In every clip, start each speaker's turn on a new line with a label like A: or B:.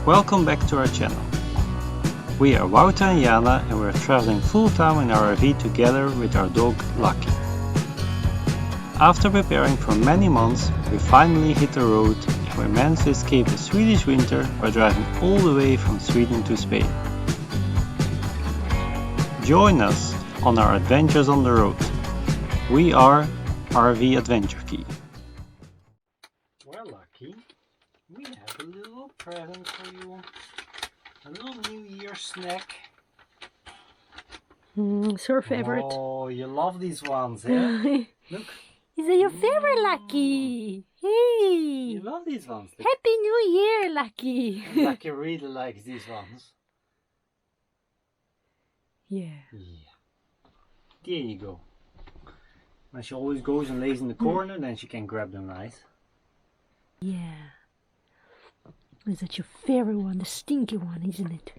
A: Welcome back to our channel. We are Wouter and Iana and we're traveling full time in our RV together with our dog Lucky. After preparing for many months, we finally hit the road and we managed to escape the Swedish winter by driving all the way from Sweden to Spain. Join us on our adventures on the road. We are RvAdventureKey. Well, Lucky, we have a little present for you. A little New Year snack.
B: It's her favorite.
A: Oh, you love these ones, eh? Look.
B: Is that your favorite, Lucky? Hey!
A: You love these ones. Look.
B: Happy New Year, Lucky!
A: Lucky really likes these ones.
B: Yeah.
A: There you go. And she always goes and lays in the corner, then she can grab them nice.
B: Yeah. Is that your favorite one? The stinky one, isn't it?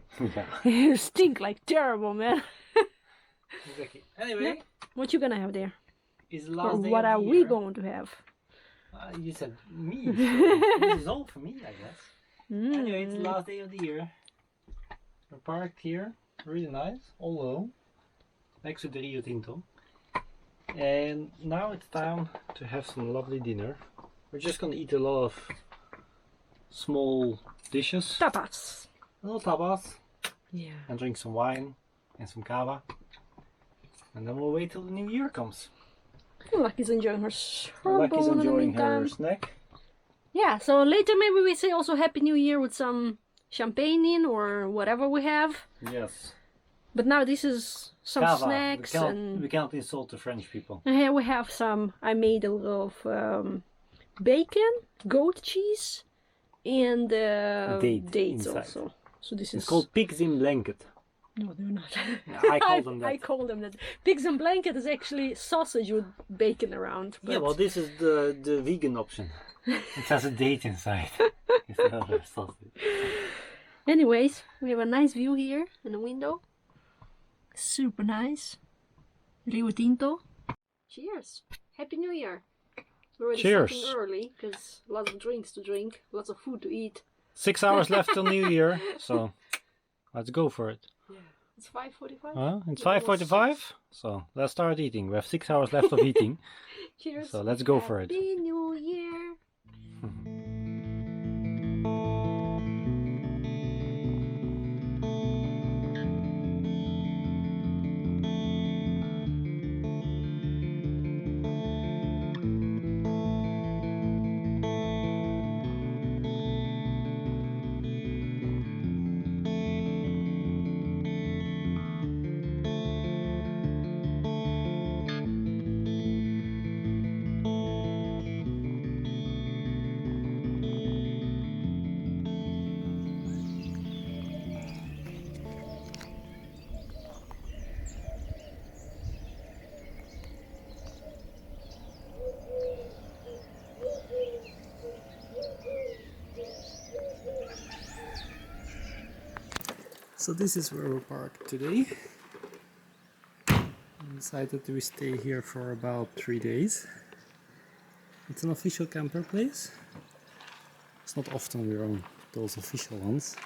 A: Yeah.
B: Stink like terrible, man.
A: Exactly. Anyway.
B: What you gonna have there?
A: It's the last day
B: What
A: of
B: are
A: the
B: we
A: year.
B: going to have?
A: You said me, so this is all for me, I guess. Anyway, it's the last day of the year. We're parked here, really nice, all alone, next to the Rio Tinto. And now it's time to have some lovely dinner. We're just gonna eat a lot of small dishes.
B: Tapas.
A: Little tapas.
B: Yeah.
A: And drink some wine and some cava. And then we'll wait till the new year comes.
B: Lucky's enjoying her
A: Lucky's
B: bone in the
A: enjoying her
B: meantime.
A: snack.
B: Yeah, so later maybe we say also Happy New Year with some champagne in or whatever we have.
A: Yes.
B: But now this is some
A: Cava.
B: snacks
A: We can't insult the French people.
B: and here we have some. I made a little of bacon, goat cheese, and dates
A: inside.
B: also. So this
A: It's
B: is
A: called pigs in blanket.
B: No, they're not.
A: I call them that.
B: I call them that. Pigs and blanket is actually sausage with bacon around. But...
A: Yeah, well, this is the vegan option. It has a date inside. Instead of a sausage.
B: Anyways, we have a nice view here in the window. Super nice. Rio Tinto. Cheers. Happy New Year. We're already
A: Cheers.
B: starting early because lots of drinks to drink, lots of food to eat.
A: 6 hours left till New Year, so let's go for it.
B: Yeah. It's 5:45.
A: Huh? It's 5:45, so let's start eating. We have 6 hours left of eating.
B: Cheers.
A: So let's go for it.
B: Happy New Year.
A: So this is where we're parked today. We decided to stay here for about 3 days. It's an official camper place. It's not often we're on those official ones.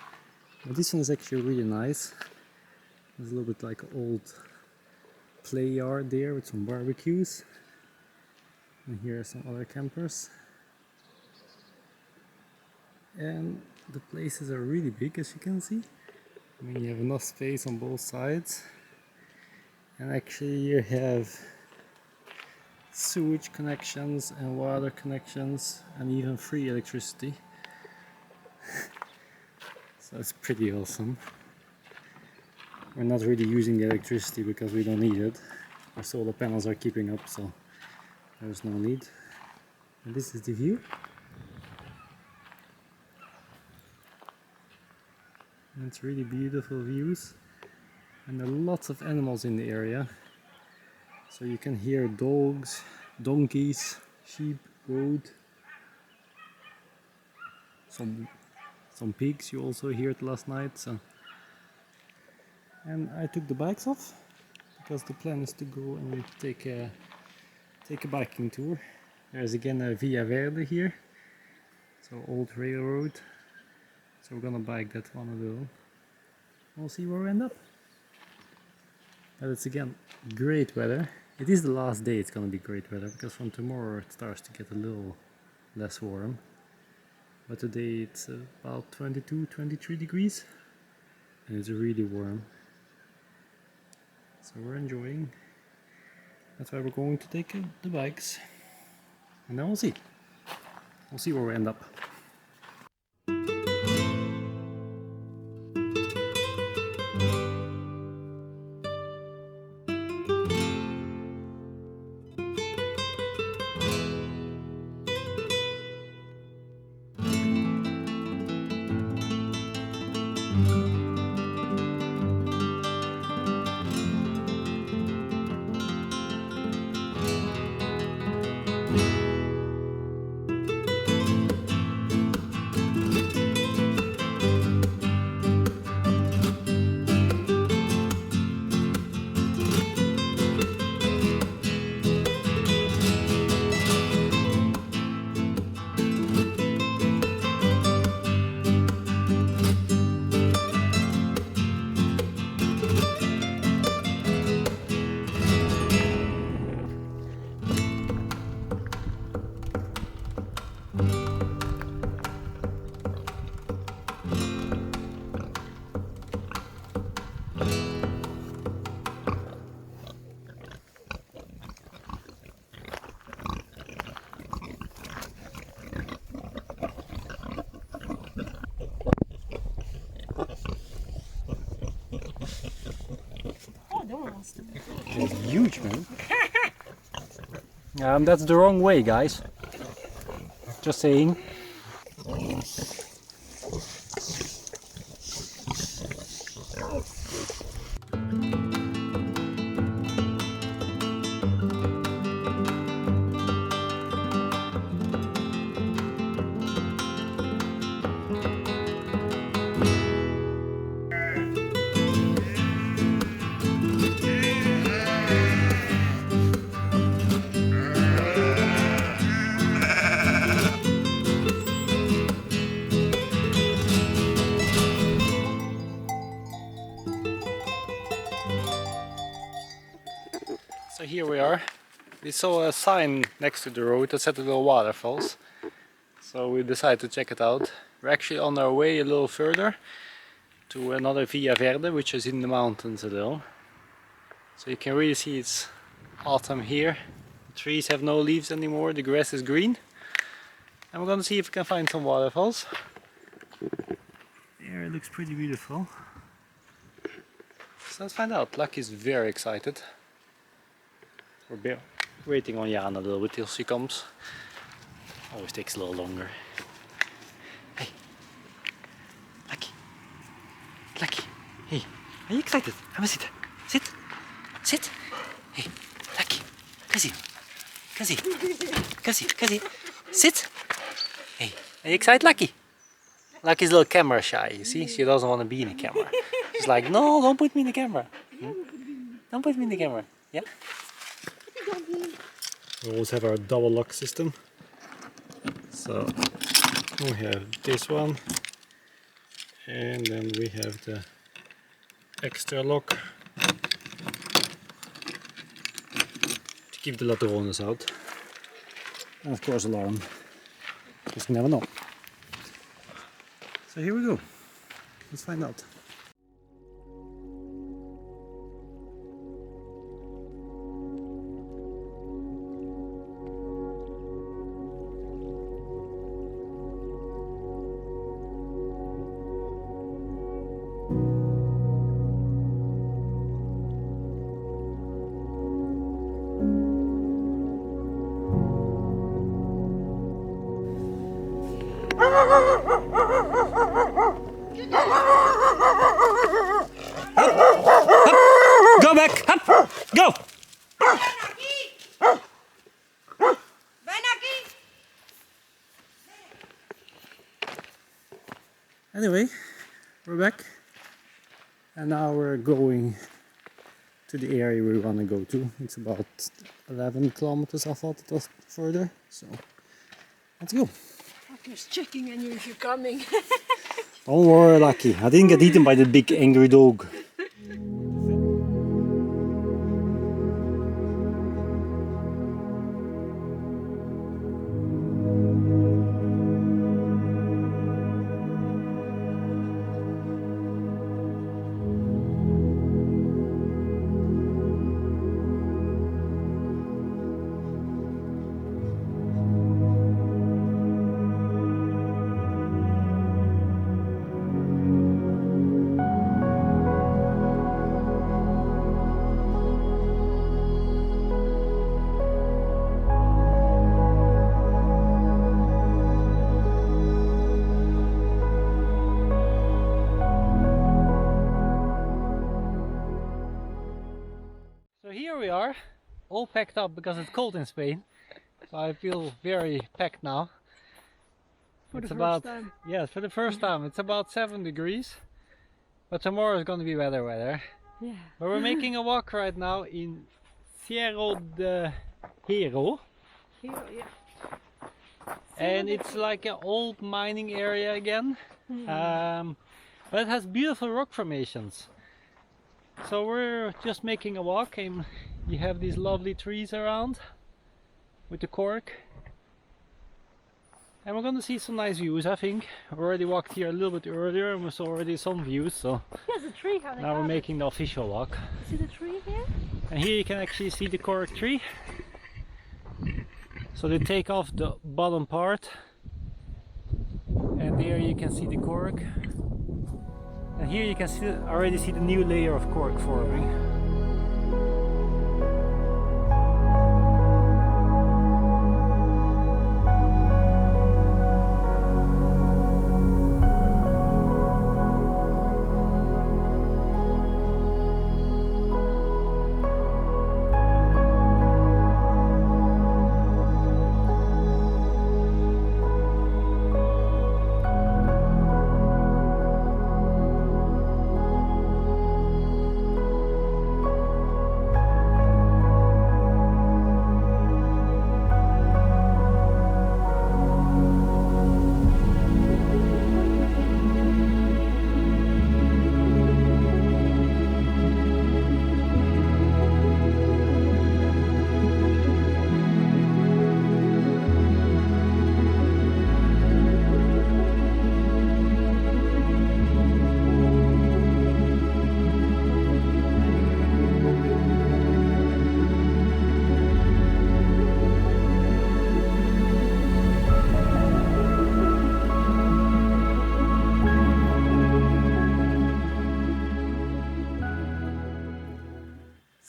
A: But this one is actually really nice. There's a little bit like an old play yard there with some barbecues. And here are some other campers. And the places are really big, as you can see. I mean, you have enough space on both sides, and actually you have sewage connections and water connections and even free electricity. So it's pretty awesome. We're not really using the electricity because we don't need it. Our solar panels are keeping up, so there's no need. And this is the view. And it's really beautiful views, and there are lots of animals in the area, so you can hear dogs, donkeys, sheep, goat, some pigs you also heard last night. So. And I took the bikes off because the plan is to go and take a biking tour. There's again a Via Verde here, so old railroad. So we're gonna bike that one a little. We'll see where we end up. But it's again great weather. It is the last day it's gonna be great weather, because from tomorrow it starts to get a little less warm. But today it's about 22-23 degrees and it's really warm. So we're enjoying. That's why we're going to take the bikes. And then we'll see. We'll see where we end up. It's huge, man. That's the wrong way, guys. Just saying. So here we are. We saw a sign next to the road that said the little waterfalls. So we decided to check it out. We're actually on our way a little further to another Via Verde, which is in the mountains a little. So you can really see it's autumn here. The trees have no leaves anymore, the grass is green. And we're gonna see if we can find some waterfalls. There it looks pretty beautiful. So let's find out. Lucky's very excited. We're waiting on Iana a little bit till she comes. Always takes a little longer. Hey, Lucky. Lucky. Hey, are you excited? Come and sit. Sit. Sit. Hey, Lucky. Kazzy. Kazzy. Kazzy. Kazzy. Sit. Hey, are you excited, Lucky? Lucky's a little camera shy, you see? She doesn't want to be in the camera. She's like, no, don't put me in the camera. Don't put me in the camera. Yeah? We always have our double lock system. So we have this one, and then we have the extra lock to keep the ladrones out. And of course alarm, because you never know. So here we go. Let's find out. Go back! Up! Go! Anyway, we're back. And now we're going to the area we want to go to. It's about 11 kilometers. I thought it was further. So let's go.
B: I'm just checking on you if you're coming.
A: Don't worry, Lucky. I didn't get eaten by the big angry dog. So here we are, all packed up because it's cold in Spain. So I feel very packed now.
B: For
A: It's
B: the
A: about,
B: first time.
A: yes, for the first time. It's about 7 degrees. But tomorrow is going to be weather.
B: Yeah.
A: But we're making a walk right now in Cerro Del Hierro.
B: Here, yeah.
A: And it's like an old mining area again. But it has beautiful rock formations. So we're just making a walk and you have these lovely trees around with the cork. And we're gonna see some nice views, I think. We already walked here a little bit earlier and we saw already some views, so
B: There's a tree. How they
A: now we're
B: carved it.
A: making the official walk.
B: See the tree here?
A: And here you can actually see the cork tree. So they take off the bottom part and there you can see the cork. And here you can see, already see the new layer of cork forming.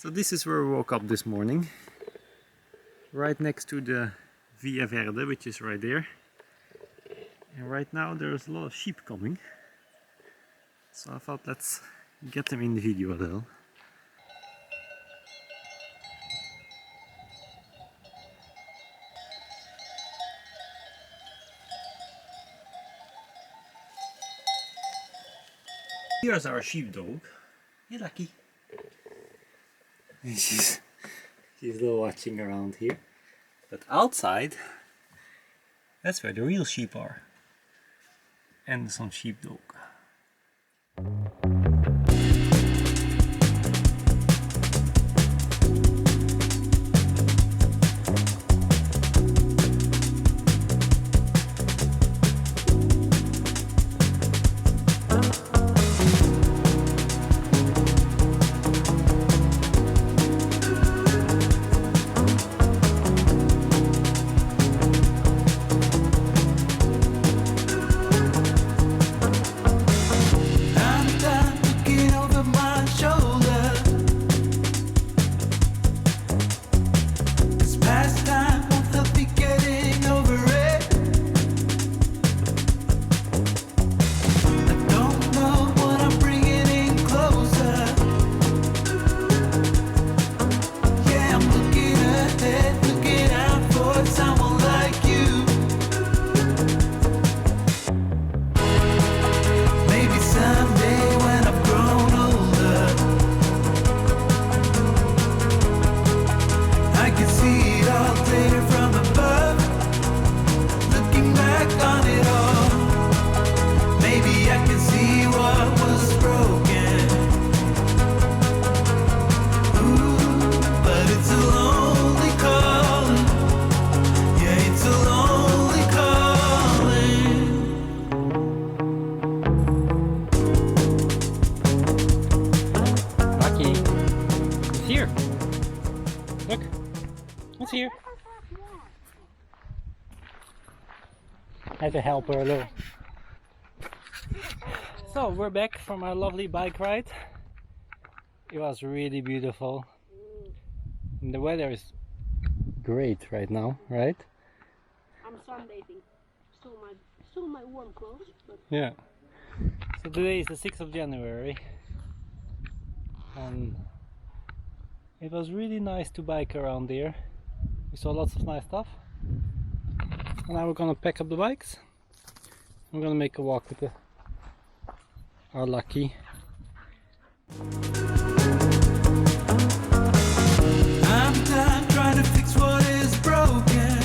A: So this is where we woke up this morning, right next to the Via Verde, which is right there. And right now there's a lot of sheep coming, so I thought let's get them in the video a little. Here's our sheepdog. Hey, Lucky. She's still watching around here. But outside, that's where the real sheep are. And some sheepdog. It's here. I had to help her a little. So we're back from our lovely bike ride. It was really beautiful. And the weather is great right now, right?
B: I'm sunbathing. Still my warm clothes. But
A: yeah. So today is the 6th of January. And it was really nice to bike around there. We saw lots of nice stuff. And now we're gonna pack up the bikes. We're gonna make a walk with our Lucky.
C: I'm done trying to fix what is broken,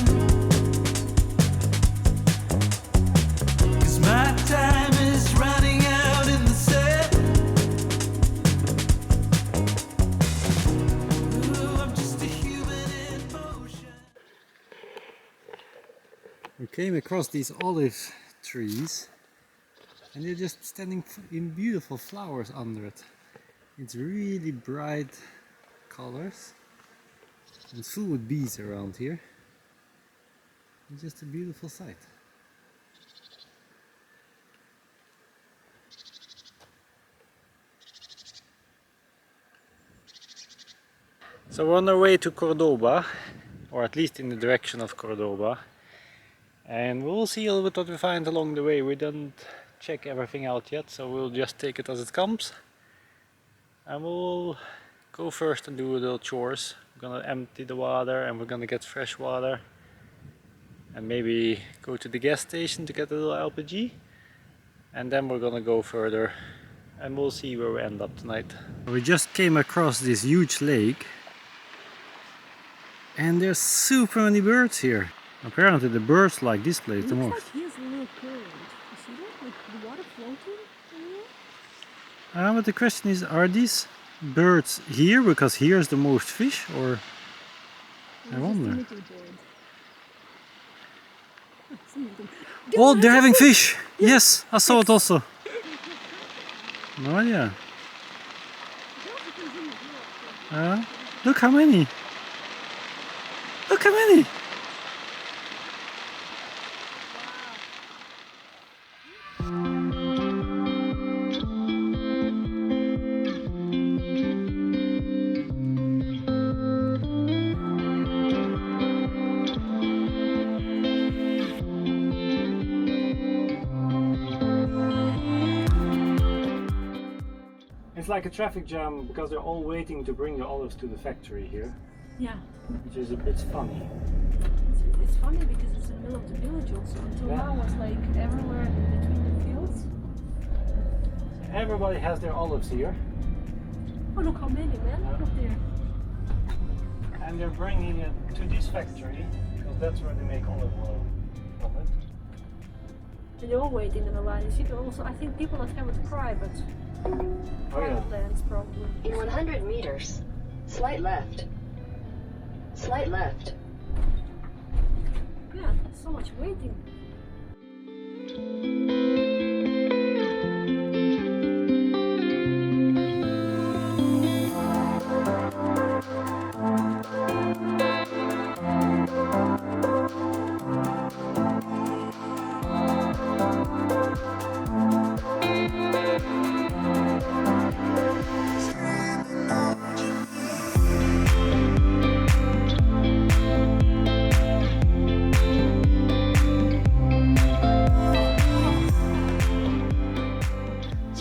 C: 'cause my time is running out in the set. Ooh, I'm just a human in motion.
A: We came across these olive trees and they're just standing in beautiful flowers under it. It's really bright colors. It's full with bees around here. It's just a beautiful sight. So we're on our way to Cordoba, or at least in the direction of Cordoba. And we'll see a little bit what we find along the way. We didn't check everything out yet, so we'll just take it as it comes. And we'll go first and do a little chores. We're gonna empty the water and we're gonna get fresh water. And maybe go to the gas station to get a little LPG. And then we're gonna go further and we'll see where we end up tonight. We just came across this huge lake. And there's super many birds here. Apparently the birds like this place the most.
B: Looks like here's a little current. You see that? Like the water floating in here?
A: But the question is, are these birds here because here's the most fish, or I wonder. Oh, they're having fish! Yes, I saw it also. No idea. Look how many! Look how many! It's like a traffic jam because they're all waiting to bring the olives to the factory here.
B: Yeah.
A: Which is a bit funny.
B: It's funny because it's in the middle of the village also. Until now it's like everywhere in between the fields.
A: Everybody has their olives here.
B: Oh, look how many, man. Look up there.
A: And they're bringing it to this factory because that's where they make olive oil from it.
B: And they're all waiting in the line. You see, also, I think people that have it private. Private lands, probably.
D: In 100 meters, slight left. Slight left.
B: Yeah, so much waiting.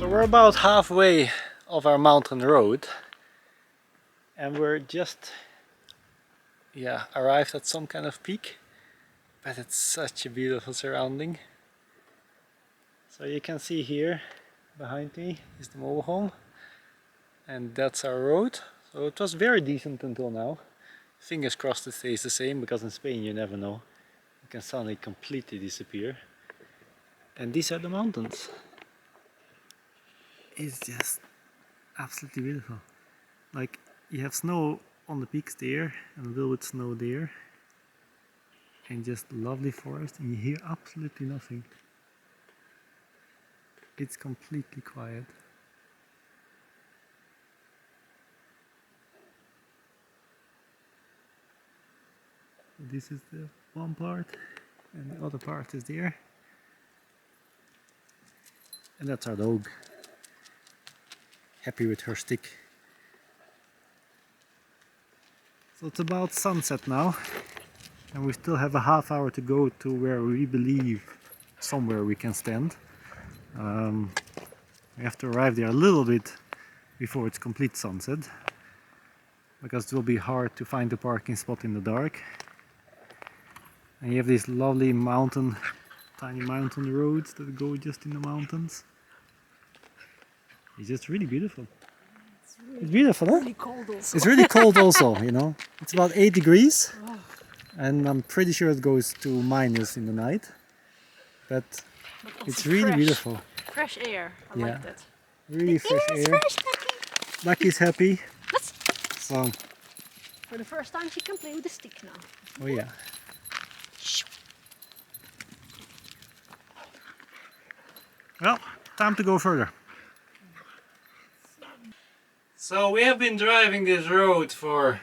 A: We're about halfway of our mountain road and we're just arrived at some kind of peak, but it's such a beautiful surrounding. So you can see here behind me is the Mobilehome and that's our road. So it was very decent until now. Fingers crossed it stays the same, because in Spain you never know. It can suddenly completely disappear. And these are the mountains. It's just absolutely beautiful. Like, you have snow on the peaks there and a little bit snow there, and just lovely forest, and you hear absolutely nothing. It's completely quiet. This is the one part, and the other part is there. And that's our dog. Happy with her stick. So it's about sunset now, and we still have a half hour to go to where we believe somewhere we can stand. We have to arrive there a little bit before it's complete sunset, because it will be hard to find a parking spot in the dark. And you have these lovely tiny mountain roads that go just in the mountains. It's just really beautiful. It's beautiful, huh?
B: Really cold also.
A: It's really cold also, you know. It's about 8 degrees, and I'm pretty sure it goes to minus in the night. But it's really beautiful.
B: Fresh air. I like that.
A: Really fresh air. Lucky's happy. So.
B: For the first time she can play with the stick now.
A: Oh yeah. Well, time to go further. So we have been driving this road for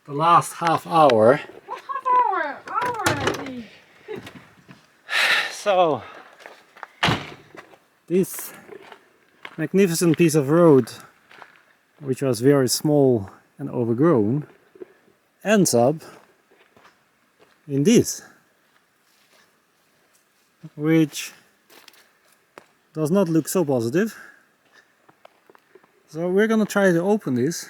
A: the last half hour.
B: Hour already.
A: So this magnificent piece of road, which was very small and overgrown, ends up in this, which does not look so positive. So we're gonna try to open this,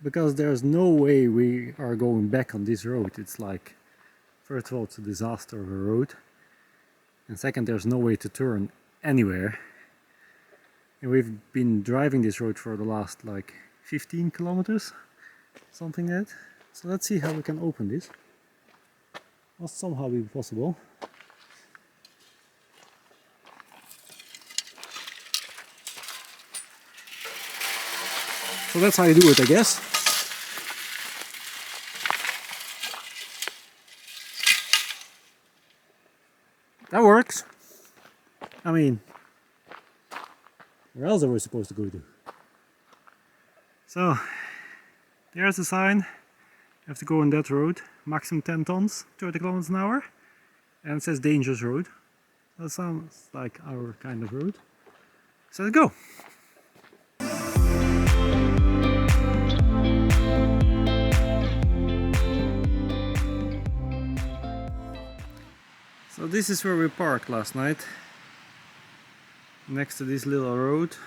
A: because there's no way we are going back on this road. It's like, first of all, it's a disaster of a road, and second, there's no way to turn anywhere. And we've been driving this road for the last like 15 kilometers, something like that. So let's see how we can open this. Must somehow be possible. So that's how you do it, I guess. That works. I mean, where else are we supposed to go to? So, there's the sign. You have to go on that road. Maximum 10 tons, 30 kilometers an hour. And it says dangerous road. That sounds like our kind of road. So let's go. So this is where we parked last night, next to this little road.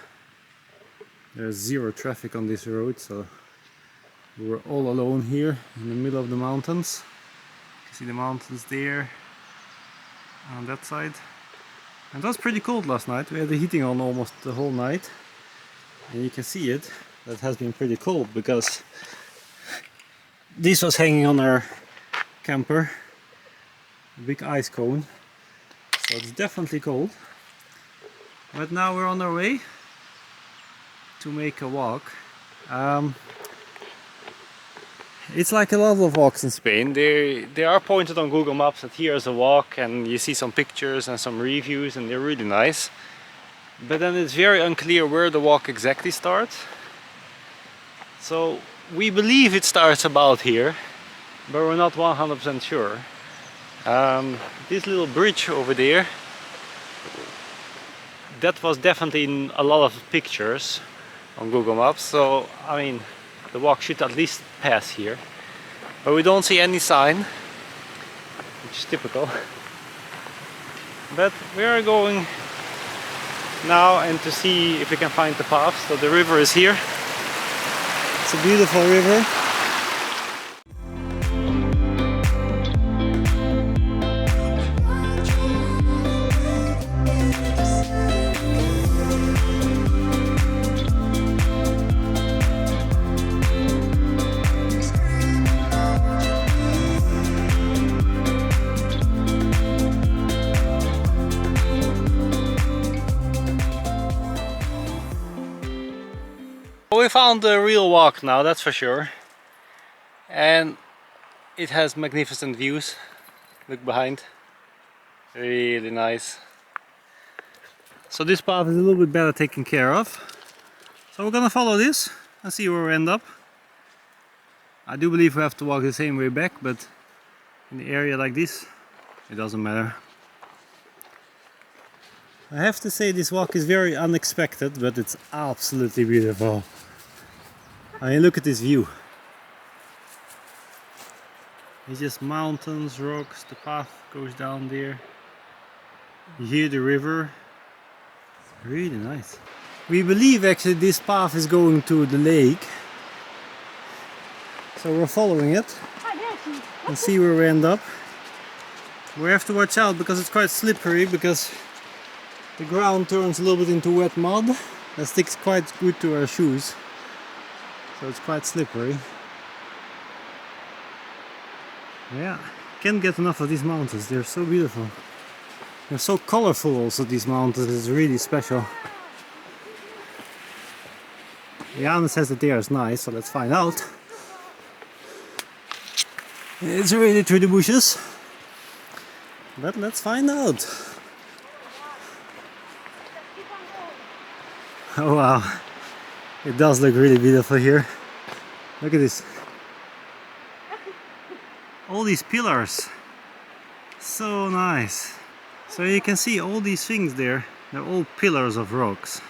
A: There's zero traffic on this road, so we were all alone here in the middle of the mountains. You can see the mountains there on that side. And it was pretty cold last night. We had the heating on almost the whole night, and you can see it. That has been pretty cold because this was hanging on our camper. A big ice cone, so it's definitely cold. But now we're on our way to make a walk. It's like a lot of walks in Spain. They are pointed on Google Maps that here's a walk, and you see some pictures and some reviews, and they're really nice. But then it's very unclear where the walk exactly starts. So we believe it starts about here, but we're not 100% sure. This little bridge over there, that was definitely in a lot of pictures on Google Maps, so I mean the walk should at least pass here, but we don't see any sign, which is typical. But we are going now and to see if we can find the path. So the river is here. It's a beautiful river. We found the real walk now, that's for sure, and it has magnificent views. Look behind, really nice. So this path is a little bit better taken care of, so we're gonna follow this and see where we end up. I do believe we have to walk the same way back, but in an area like this, it doesn't matter. I have to say this walk is very unexpected, but it's absolutely beautiful. I mean, look at this view. It's just mountains, rocks, the path goes down there. You hear the river. Really nice. We believe actually this path is going to the lake. So we're following it and see where we end up. We have to watch out because it's quite slippery, because the ground turns a little bit into wet mud that sticks quite good to our shoes. So it's quite slippery. Yeah, can't get enough of these mountains. They're so beautiful. They're so colorful also, these mountains. It's really special. Iana says that they are nice, so let's find out. It's really through the bushes. But let's find out. Oh wow, it does look really beautiful here. Look at this. All these pillars. So nice. So you can see all these things there. They're all pillars of rocks.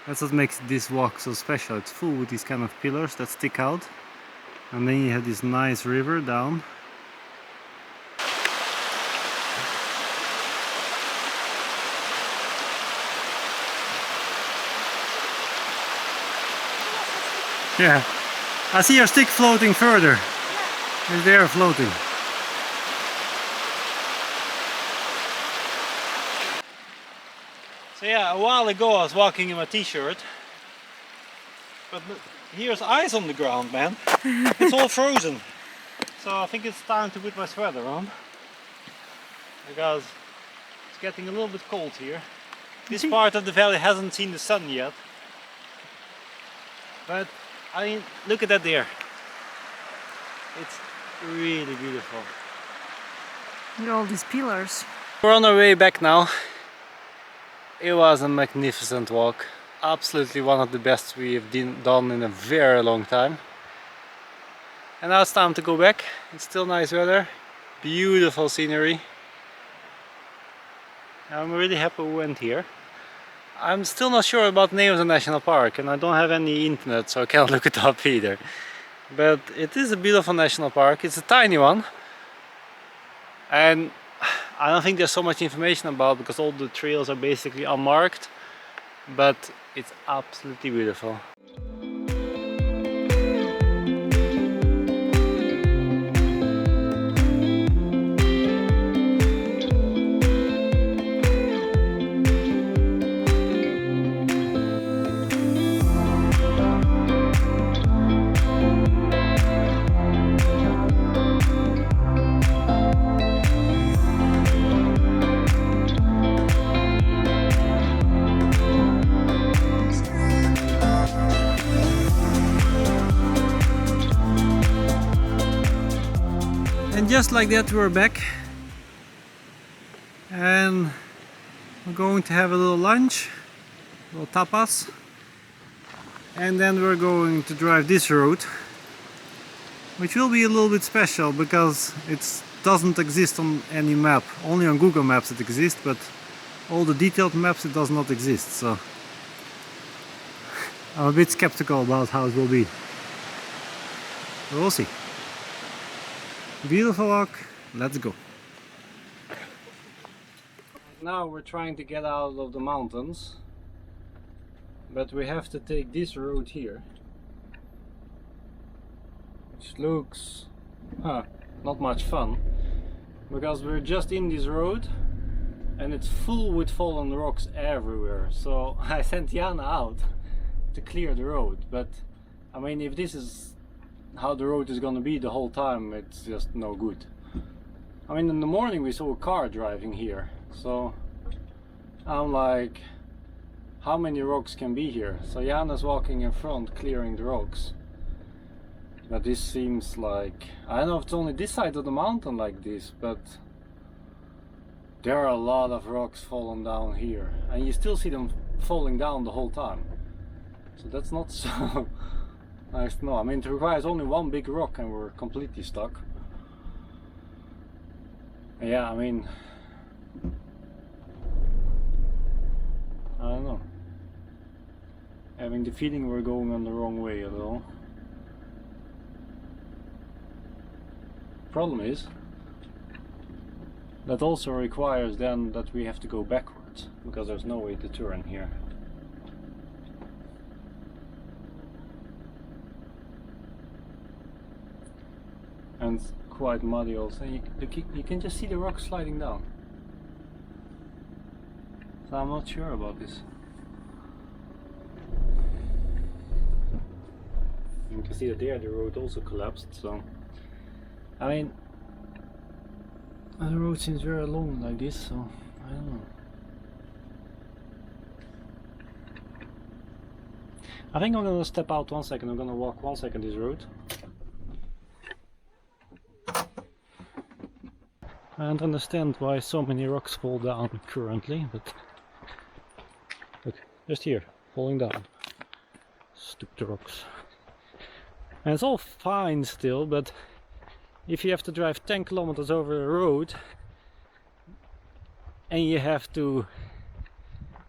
A: That's what makes this walk so special. It's full with these kind of pillars that stick out. And then you have this nice river down. Yeah, I see your stick floating further. It's there floating. So yeah, a while ago I was walking in my t-shirt. But here's ice on the ground, man. It's all frozen. So I think it's time to put my sweater on. Because it's getting a little bit cold here. This part of the valley hasn't seen the sun yet. But I mean, look at that there. It's really beautiful.
B: Look at all these pillars.
A: We're on our way back now. It was a magnificent walk. Absolutely one of the best we've done in a very long time. And now it's time to go back. It's still nice weather. Beautiful scenery. I'm really happy we went here. I'm still not sure about the name of the national park, and I don't have any internet, so I can't look it up either. But it is a beautiful national park. It's a tiny one, and I don't think there's so much information about, because all the trails are basically unmarked, but it's absolutely beautiful. And just like that, we're back, and we're going to have a little lunch, a little tapas, and then we're going to drive this road, which will be a little bit special because it doesn't exist on any map. Only on Google Maps it exists, but all the detailed maps it does not exist, so I'm a bit skeptical about how it will be. We'll see. Beautiful walk, let's go. Now we're trying to get out of the mountains, but we have to take this road here, which looks not much fun, because we're just in this road and it's full with fallen rocks everywhere. So I sent Iana out to clear the road, but I mean, if this is how the road is gonna be the whole time, it's just no good. I mean, in the morning we saw a car driving here, so I'm like, how many rocks can be here? So Iana's walking in front clearing the rocks, but this seems like, I don't know if it's only this side of the mountain like this, but there are a lot of rocks falling down here, and you still see them falling down the whole time, so that's not so nice. No, I mean, it requires only one big rock and we're completely stuck. Yeah, I mean, I don't know. Having the feeling we're going on the wrong way at all. Problem is, that also requires then that we have to go backwards, because there's no way to turn here. And it's quite muddy also. You can just see the rocks sliding down. So I'm not sure about this. You can see that there the road also collapsed, so I mean, the road seems very long like this, so I don't know. I think I'm gonna step out 1 second. I'm gonna walk 1 second this road. I don't understand why so many rocks fall down currently, but look, just here, falling down. Stupid rocks. And it's all fine still, but if you have to drive 10 kilometers over a road and you have to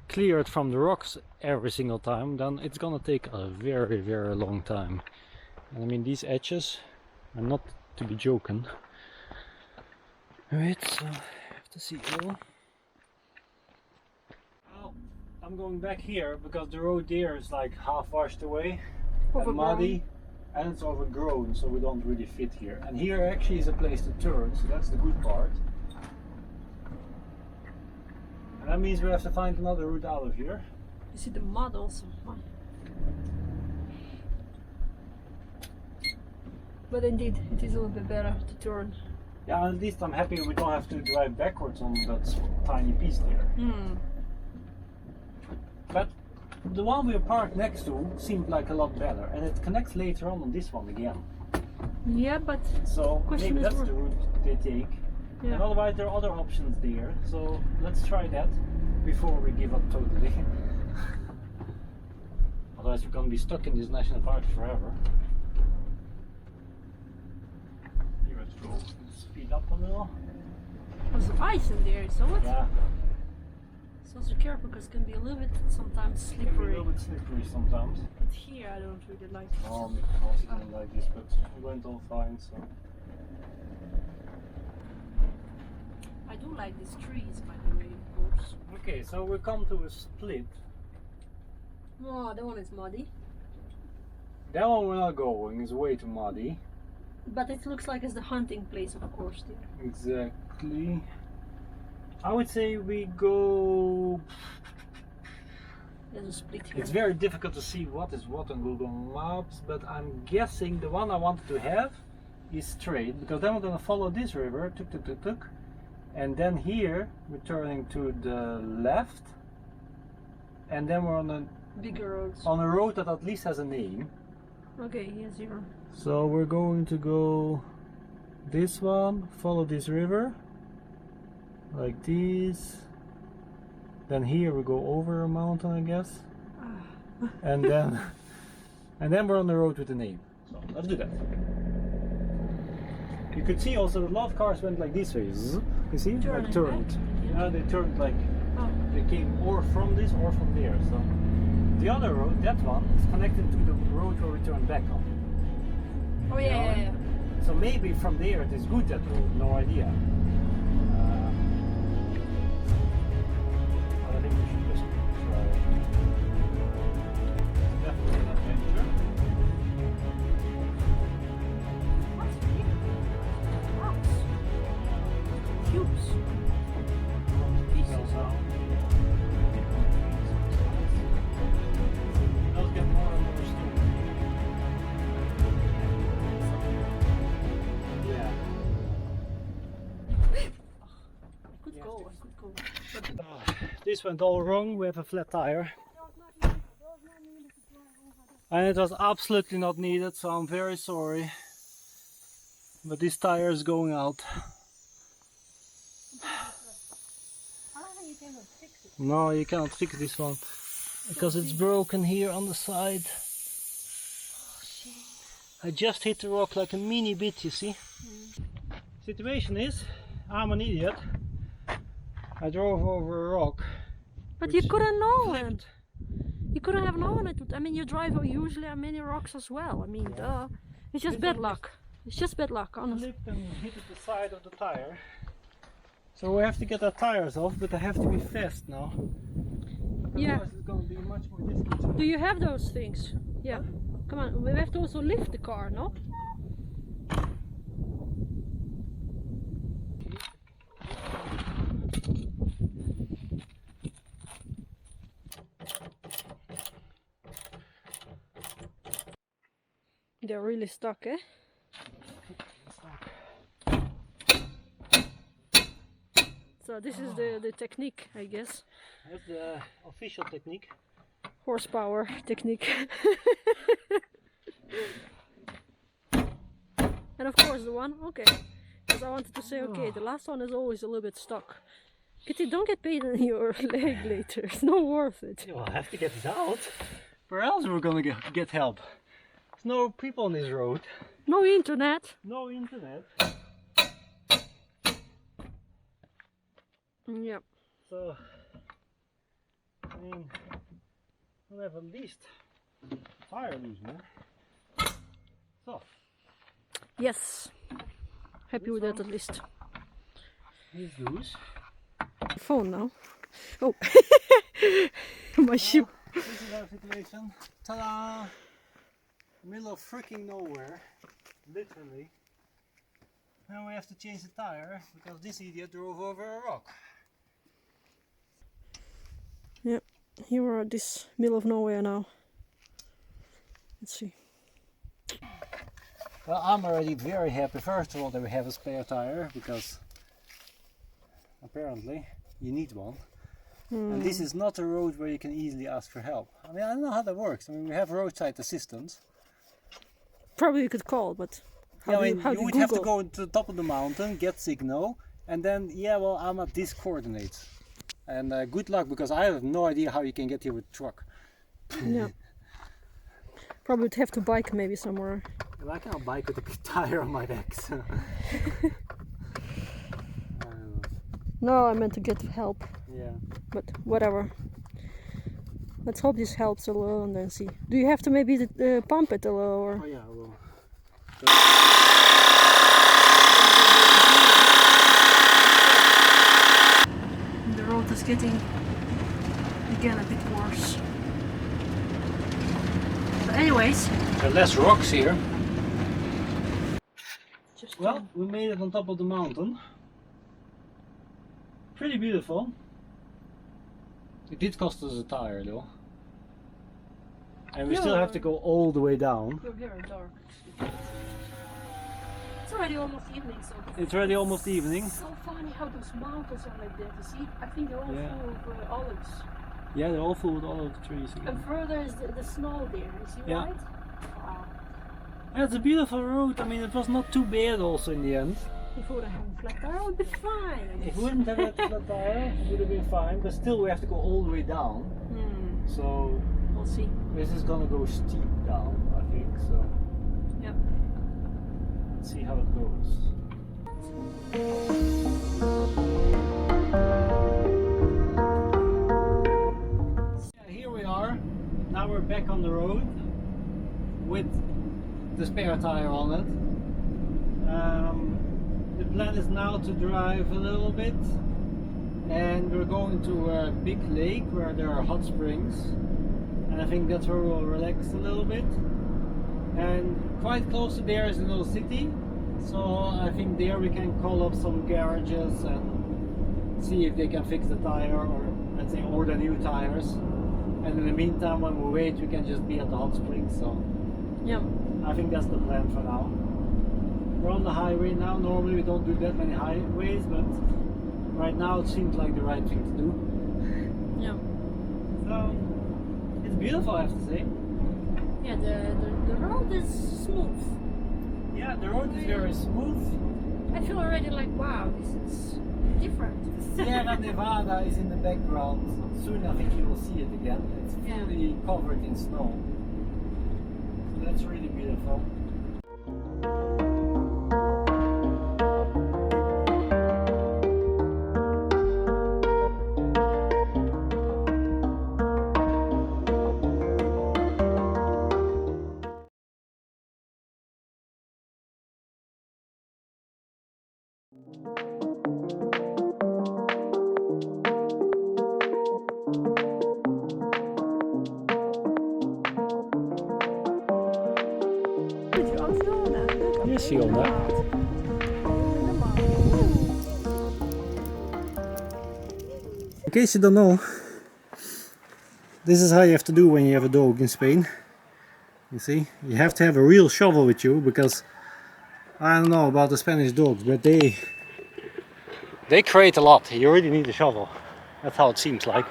A: clear it from the rocks every single time, then it's gonna take a very, very long time. And I mean, these edges are not to be joking. Alright, so I have to see here. Well, I'm going back here because the road there is like half washed away and muddy, and it's overgrown, so we don't really fit here. And here actually is a place to turn, so that's the good part. And that means we have to find another route out of here.
B: You see the mud also. But indeed, it is a little bit better to turn.
A: Yeah, at least I'm happy we don't have to drive backwards on that tiny piece there. But the one we parked next to seemed like a lot better, and it connects later on this one again.
B: Yeah, but
A: so maybe that's the route they take. Yeah. And otherwise there are other options there, so let's try that before we give up totally. Otherwise we're gonna be stuck in this national park forever. Here, let's go. Speed up a little.
B: There's ice in there, so what?
A: Yeah.
B: So careful because it can be a little bit sometimes slippery.
A: It can be a little bit slippery sometimes.
B: But here I don't really like it.
A: Oh, I also don't like this, but it went all fine, so.
B: I do like these trees, by the way, of course.
A: Okay, so we come to a split.
B: Oh, that one is muddy.
A: That one we're not going, it's way too muddy.
B: But it looks like it's the hunting place, of course, there.
A: Exactly. I would say we go...
B: There's a split here.
A: It's very difficult to see what is what on Google Maps, but I'm guessing the one I wanted to have is straight, because then we're going to follow this river, tuk tuk tuk tuk, and then here we're turning to the left, and then we're on a
B: bigger roads.
A: On a road that at least has a name.
B: Okay, here's zero.
A: So we're going to go this one, follow this river, like this. Then here we go over a mountain, I guess. and then we're on the road with the name. So let's do that. You could see also a lot of cars went like this way. You see? Like turned. Yeah, they turned like they came or from this or from there. So the other road, that one, is connected to the road where we turn back on.
B: Oh yeah.
A: So maybe from there it is good, that road, no idea. But I think we should just try. Definitely an adventure.
B: What's here? Rocks. Cubes. Pieces.
A: Let's get more and more stone. Yeah.
B: Could go.
A: This went all wrong. We have a flat tire. And it was absolutely not needed, so I'm very sorry. But this tire is going out. No, you cannot fix this one. Because it's broken here on the side. I just hit the rock like a mini bit, you see. Situation is, I'm an idiot. I drove over a rock.
B: But you couldn't know it. You couldn't have known it. I mean, you drive usually on many rocks as well. I mean, duh. It's just bad luck. It's just bad luck, honestly.
A: Slipped and hit the side of the tire. So we have to get our tires off, but they have to be fast now.
B: Yeah.
A: Otherwise it's going to be much more difficult.
B: Do you have those things? Yeah. Come on, we have to also lift the car, no? They're really stuck, eh? So this is the technique, I guess.
A: That's the official technique.
B: Horsepower technique. And of course the one, okay. Because I wanted to say, okay, the last one is always a little bit stuck. Kitty, don't get pain in your leg later. It's not worth it.
A: You'll have to get it out. Where else are we gonna get help? There's no people on this road.
B: No internet.
A: No internet.
B: Yep.
A: So, I mean, we'll have at least tire loose, man. So.
B: Yes. Happy with that at least.
A: He's loose.
B: Phone now. Oh. My shoe.
A: This is our situation. Ta-da! Middle of freaking nowhere. Literally. And we have to change the tire because this idiot drove over a rock.
B: Yep. Here we're at this middle of nowhere now. Let's see.
A: Well, I'm already very happy first of all that we have a spare tire because apparently you need one. And this is not a road where you can easily ask for help. I mean, I don't know how that works. I mean, we have roadside assistance.
B: Probably you could call, but how
A: you would have to
B: Google?
A: go to the top of the mountain, get signal, and then, yeah, well, I'm at these coordinates. And good luck, because I have no idea how you can get here with truck.
B: Yeah. Probably would have to bike maybe somewhere.
A: Well, I cannot bike with a big tire on my back, so.
B: No, I meant to get help.
A: Yeah.
B: But whatever. Let's hope this helps a little and then see. Do you have to maybe pump it a little? Or?
A: Oh yeah, I will.
B: The road is getting again a bit worse. But anyways.
A: There are less rocks here.
B: Just
A: Well, we made it on top of the mountain. Pretty beautiful. It did cost us a tire though. And we still have to go all the way down.
B: You're very dark. It's already almost evening, so
A: It's already almost evening.
B: it's so funny how those mountains are like that. You see, I think they're all full of olives.
A: Yeah, they're all full with olive trees again.
B: And further is the snow there. You see,
A: Yeah.
B: right? Wow.
A: Yeah, it's a beautiful road. I mean, it was not too bad also in the end.
B: If we would have had a flat tire, I would be fine. I
A: If
B: guess.
A: we wouldn't have had the flat tire, it would have been fine. But still, we have to go all the way down. So
B: We'll see.
A: this is gonna go steep down, I think. So
B: Yep.
A: let's see how it goes. Yeah, here we are. Now we're back on the road with the spare tire on it. The plan is now to drive a little bit, and we're going to a big lake where there are hot springs, and I think that's where we'll relax a little bit. And quite close to there is a little city, so I think there we can call up some garages and see if they can fix the tire, or let's say order new tires. And in the meantime, when we wait, we can just be at the hot springs. So
B: Yep.
A: I think that's the plan for now. We're on the highway now. Normally we don't do that many highways, but right now it seems like the right thing to do.
B: Yep.
A: So it's beautiful, I have to say.
B: Yeah, the road is smooth.
A: Yeah, the road is very smooth.
B: I feel already like, wow, this is different.
A: Sierra Nevada is in the background. Soon I think you will see it again. It's fully covered in snow. So that's really beautiful. actie on that. In case you don't know, this is how you have to do when you have a dog in Spain. You see, you have to have a real shovel with you, because I don't know about the Spanish dogs, but they create a lot. You really need a shovel. That's how it seems like.